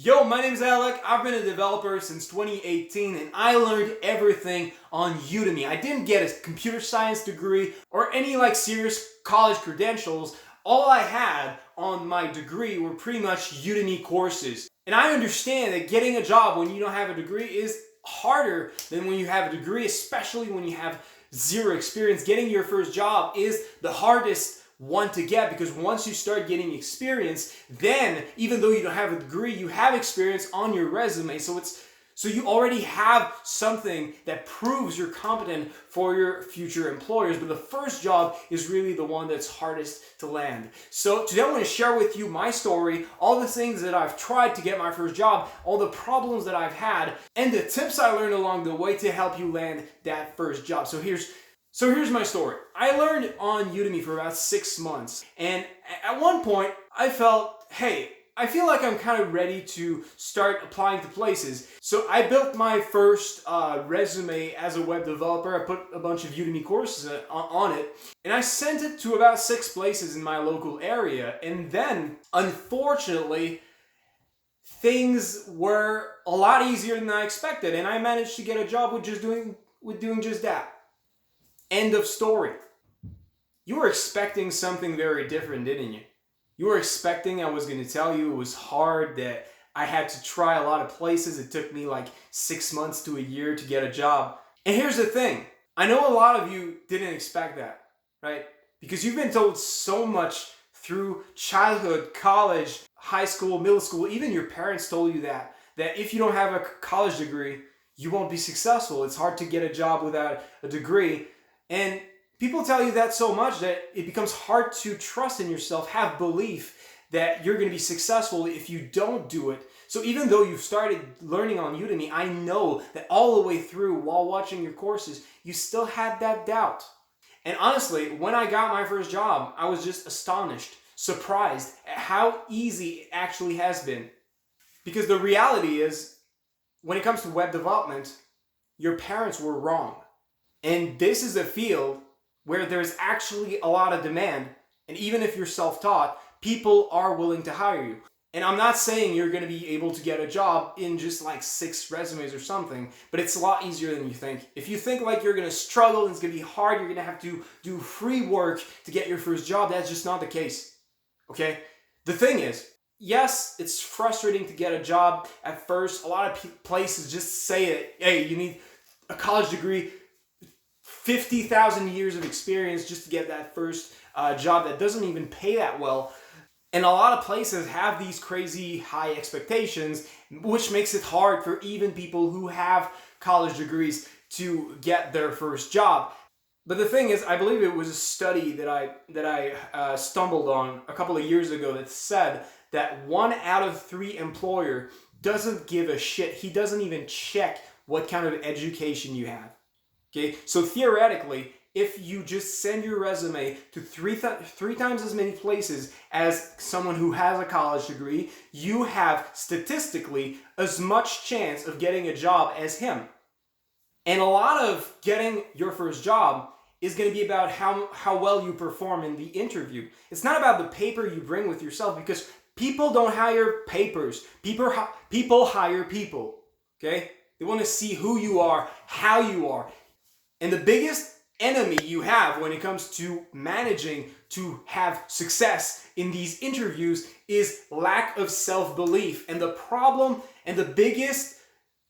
Yo, my name is Alec. I've been a developer since 2018 and I learned everything on Udemy. I didn't get a computer science degree or any serious college credentials. All I had on my degree were pretty much Udemy courses. And I understand that getting a job when you don't have a degree is harder than when you have a degree, especially when you have zero experience. Getting your first job is the hardest one to get, because once you start getting experience, then even though you don't have a degree, you have experience on your resume. So you already have something that proves you're competent for your future employers. But the first job is really the one that's hardest to land. So today I want to share with you my story, all the things that I've tried to get my first job, all the problems that I've had, and the tips I learned along the way to help you land that first job. So here's my story. I learned on Udemy for about 6 months, and at one point I felt, hey, I feel like I'm kind of ready to start applying to places. So I built my first resume as a web developer. I put a bunch of Udemy courses on it, and I sent it to about 6 places in my local area. And then, unfortunately, things were a lot easier than I expected, and I managed to get a job with doing just that. End of story. You were expecting something very different, didn't you? You were expecting I was going to tell you it was hard, that I had to try a lot of places. It took me 6 months to a year to get a job. And here's the thing. I know a lot of you didn't expect that, right? Because you've been told so much through childhood, college, high school, middle school. Even your parents told you that if you don't have a college degree, you won't be successful. It's hard to get a job without a degree. And people tell you that so much that it becomes hard to trust in yourself, have belief that you're going to be successful if you don't do it. So even though you've started learning on Udemy, I know that all the way through while watching your courses, you still had that doubt. And honestly, when I got my first job, I was just astonished, surprised at how easy it actually has been. Because the reality is, when it comes to web development, your parents were wrong. And this is a field where there's actually a lot of demand. And even if you're self-taught, people are willing to hire you. And I'm not saying you're going to be able to get a job in just 6 resumes or something, but it's a lot easier than you think. If you think you're going to struggle and it's going to be hard, you're going to have to do free work to get your first job, that's just not the case. Okay? The thing is, yes, it's frustrating to get a job at first. A lot of places just say it, hey, you need a college degree, 50,000 years of experience just to get that first job that doesn't even pay that well. And a lot of places have these crazy high expectations, which makes it hard for even people who have college degrees to get their first job. But the thing is, I believe it was a study that I stumbled on a couple of years ago that said that 1 out of 3 employer doesn't give a shit. He doesn't even check what kind of education you have. Okay, so theoretically, if you just send your resume to three times as many places as someone who has a college degree, you have statistically as much chance of getting a job as him. And a lot of getting your first job is going to be about how well you perform in the interview. It's not about the paper you bring with yourself, because people don't hire papers. People hire people. Okay? They want to see who you are, how you are. And the biggest enemy you have when it comes to managing to have success in these interviews is lack of self-belief. And the problem and the biggest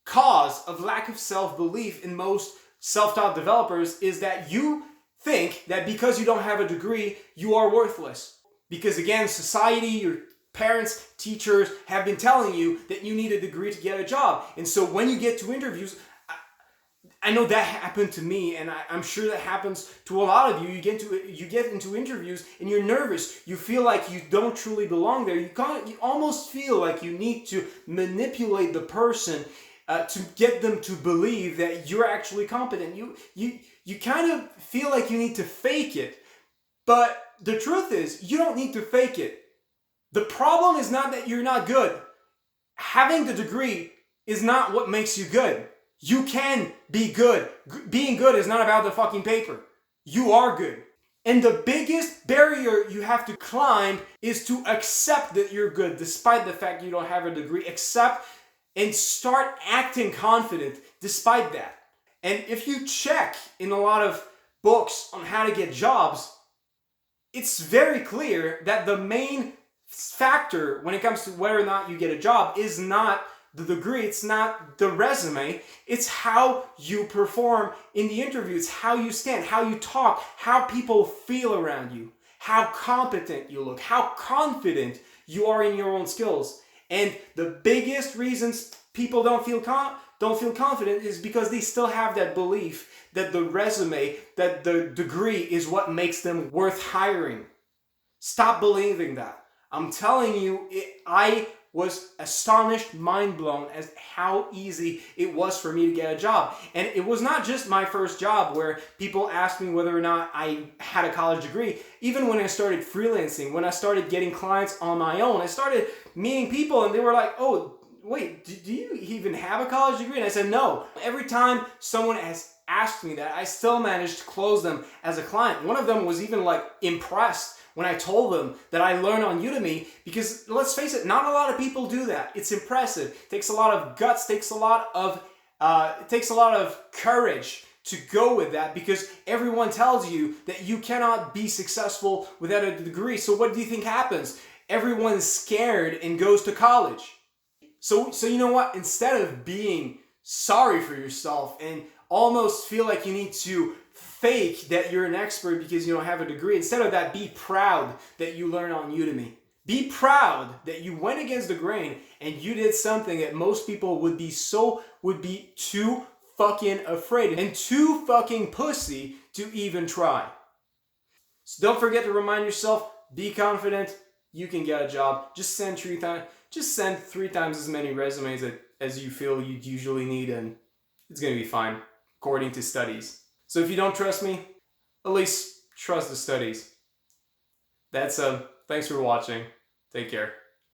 cause of lack of self-belief in most self-taught developers is that you think that because you don't have a degree, you are worthless. Because again, society, your parents, teachers have been telling you that you need a degree to get a job. And so when you get to interviews, I know that happened to me, and I'm sure that happens to a lot of you. You get into interviews and you're nervous. You feel like you don't truly belong there. You almost feel like you need to manipulate the person to get them to believe that you're actually competent. You kind of feel like you need to fake it. But the truth is, you don't need to fake it. The problem is not that you're not good. Having the degree is not what makes you good. You can be good. Being good is not about the fucking paper. You are good. And the biggest barrier you have to climb is to accept that you're good, despite the fact you don't have a degree. Accept and start acting confident despite that. And if you check in a lot of books on how to get jobs, it's very clear that the main factor when it comes to whether or not you get a job is not the degree, it's not the resume, it's how you perform in the interview, it's how you stand, how you talk, how people feel around you, how competent you look, how confident you are in your own skills. And the biggest reasons people don't feel confident is because they still have that belief that the resume, that the degree is what makes them worth hiring. Stop believing that. I'm telling you, I was astonished, mind blown as how easy it was for me to get a job. And it was not just my first job where people asked me whether or not I had a college degree. Even when I started freelancing, when I started getting clients on my own, I started meeting people and they were like, oh, wait, do you even have a college degree? And I said, no. Every time someone has asked me that, I still managed to close them as a client. One of them was even like impressed when I told them that I learned on Udemy, because let's face it, not a lot of people do that. It's impressive. It takes a lot of guts, it takes a lot of courage to go with that, because everyone tells you that you cannot be successful without a degree. So what do you think happens? Everyone's scared and goes to college. So you know what? Instead of being sorry for yourself and almost feel like you need to fake that you're an expert because you don't have a degree, instead of that, be proud that you learned on Udemy. Be proud that you went against the grain and you did something that most people would be too fucking afraid and too fucking pussy to even try. So don't forget to remind yourself, be confident, you can get a job. Just send 3 times as many resumes as you feel you'd usually need, and it's gonna be fine, according to studies. So if you don't trust me, at least trust the studies. Thanks for watching. Take care.